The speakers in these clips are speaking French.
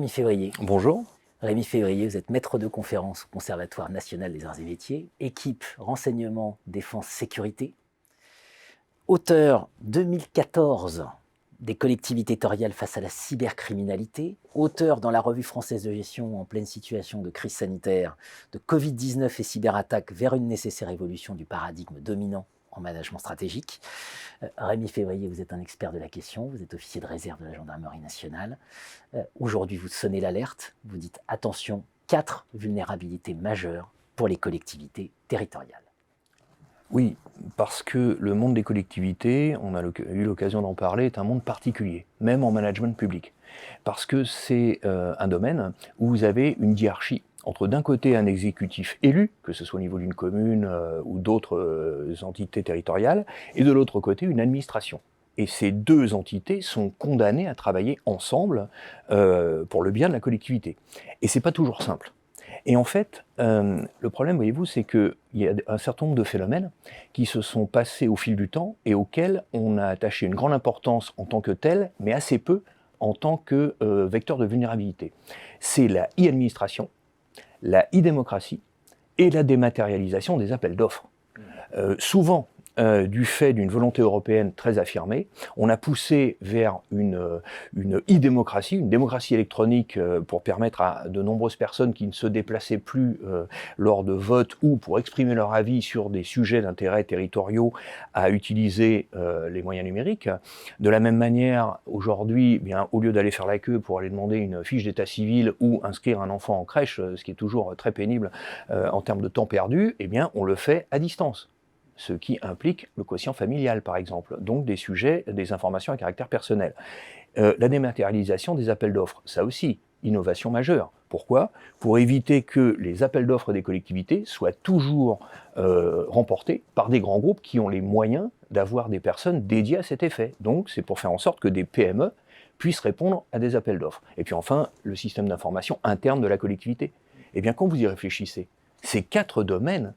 Rémi Février. Bonjour. Rémi Février, vous êtes maître de conférence au Conservatoire national des arts et métiers, équipe renseignement, défense, sécurité, auteur 2014 des collectivités territoriales face à la cybercriminalité, auteur dans la revue française de gestion en pleine situation de crise sanitaire de Covid-19 et cyberattaque vers une nécessaire évolution du paradigme dominant en management stratégique. Rémi Février, vous êtes un expert de la question, vous êtes officier de réserve de la gendarmerie nationale. Aujourd'hui, vous sonnez l'alerte, vous dites attention, 4 vulnérabilités majeures pour les collectivités territoriales. Oui, parce que le monde des collectivités, on a eu l'occasion d'en parler, est un monde particulier, même en management public. Parce que c'est un domaine où vous avez une hiérarchie entre d'un côté un exécutif élu, que ce soit au niveau d'une commune ou d'autres entités territoriales, et de l'autre côté une administration. Et ces deux entités sont condamnées à travailler ensemble pour le bien de la collectivité. Et c'est pas toujours simple. Et en fait, le problème, voyez-vous, c'est qu'il y a un certain nombre de phénomènes qui se sont passés au fil du temps et auxquels on a attaché une grande importance en tant que tel, mais assez peu en tant que vecteur de vulnérabilité. C'est la e-administration, la e-démocratie et la dématérialisation des appels d'offres. Souvent, du fait d'une volonté européenne très affirmée, on a poussé vers une e-démocratie, une démocratie électronique pour permettre à de nombreuses personnes qui ne se déplaçaient plus lors de votes ou pour exprimer leur avis sur des sujets d'intérêt territoriaux à utiliser les moyens numériques. De la même manière, aujourd'hui, au lieu d'aller faire la queue pour aller demander une fiche d'état civil ou inscrire un enfant en crèche, ce qui est toujours très pénible en termes de temps perdu, on le fait à distance. Ce qui implique le quotient familial, par exemple, donc des sujets, des informations à caractère personnel. La dématérialisation des appels d'offres, ça aussi, innovation majeure. Pourquoi ? Pour éviter que les appels d'offres des collectivités soient toujours remportés par des grands groupes qui ont les moyens d'avoir des personnes dédiées à cet effet. Donc c'est pour faire en sorte que des PME puissent répondre à des appels d'offres. Et puis enfin, le système d'information interne de la collectivité. Eh bien, quand vous y réfléchissez, ces 4 domaines,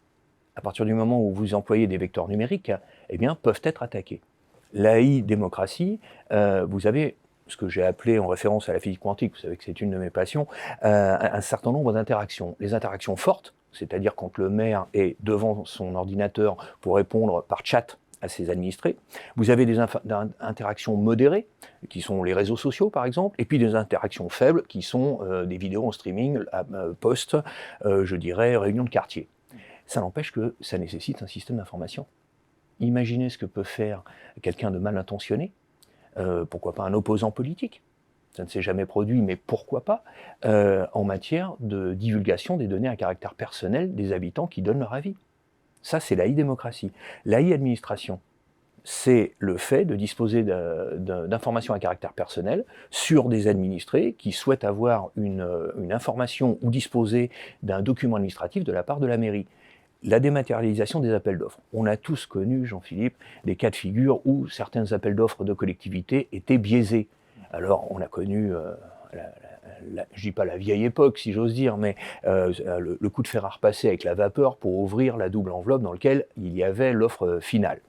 à partir du moment où vous employez des vecteurs numériques, peuvent être attaqués. La e-démocratie, vous avez ce que j'ai appelé en référence à la physique quantique, vous savez que c'est une de mes passions, un certain nombre d'interactions. Les interactions fortes, c'est-à-dire quand le maire est devant son ordinateur pour répondre par chat à ses administrés. Vous avez des interactions modérées, qui sont les réseaux sociaux par exemple, et puis des interactions faibles, qui sont des vidéos en streaming, post, je dirais, réunions de quartier. Ça n'empêche que ça nécessite un système d'information. Imaginez ce que peut faire quelqu'un de mal intentionné, pourquoi pas un opposant politique, ça ne s'est jamais produit, mais pourquoi pas, en matière de divulgation des données à caractère personnel des habitants qui donnent leur avis. Ça, c'est la e-démocratie. La e-administration, c'est le fait de disposer d'informations à caractère personnel sur des administrés qui souhaitent avoir une information ou disposer d'un document administratif de la part de la mairie. La dématérialisation des appels d'offres. On a tous connu, Jean-Philippe, des cas de figure où certains appels d'offres de collectivités étaient biaisés. Alors, on a connu, je ne dis pas la vieille époque, si j'ose dire, mais le coup de fer à repasser avec la vapeur pour ouvrir la double enveloppe dans laquelle il y avait l'offre finale.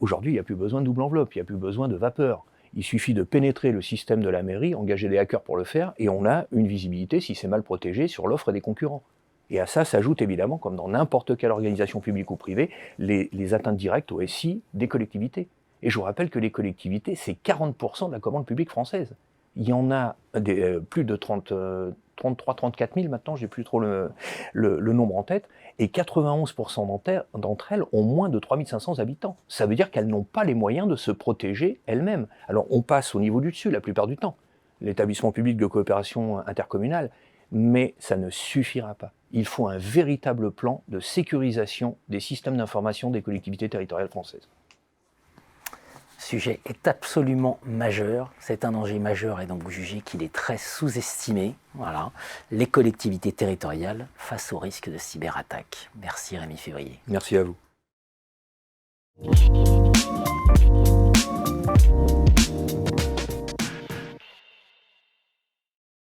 Aujourd'hui, il n'y a plus besoin de double enveloppe, il n'y a plus besoin de vapeur. Il suffit de pénétrer le système de la mairie, engager des hackers pour le faire, et on a une visibilité, si c'est mal protégé, sur l'offre des concurrents. Et à ça s'ajoute évidemment, comme dans n'importe quelle organisation publique ou privée, les atteintes directes au SI des collectivités. Et je vous rappelle que les collectivités, c'est 40% de la commande publique française. Il y en a plus de 33-34 000 maintenant, j'ai plus trop le nombre en tête, et 91% d'entre elles ont moins de 3 500 habitants. Ça veut dire qu'elles n'ont pas les moyens de se protéger elles-mêmes. Alors on passe au niveau du dessus la plupart du temps, l'établissement public de coopération intercommunale, mais ça ne suffira pas. Il faut un véritable plan de sécurisation des systèmes d'information des collectivités territoriales françaises. Le sujet est absolument majeur, c'est un danger majeur et donc vous jugez qu'il est très sous-estimé. Voilà, les collectivités territoriales face au risque de cyberattaque. Merci Rémi Février. Merci à vous.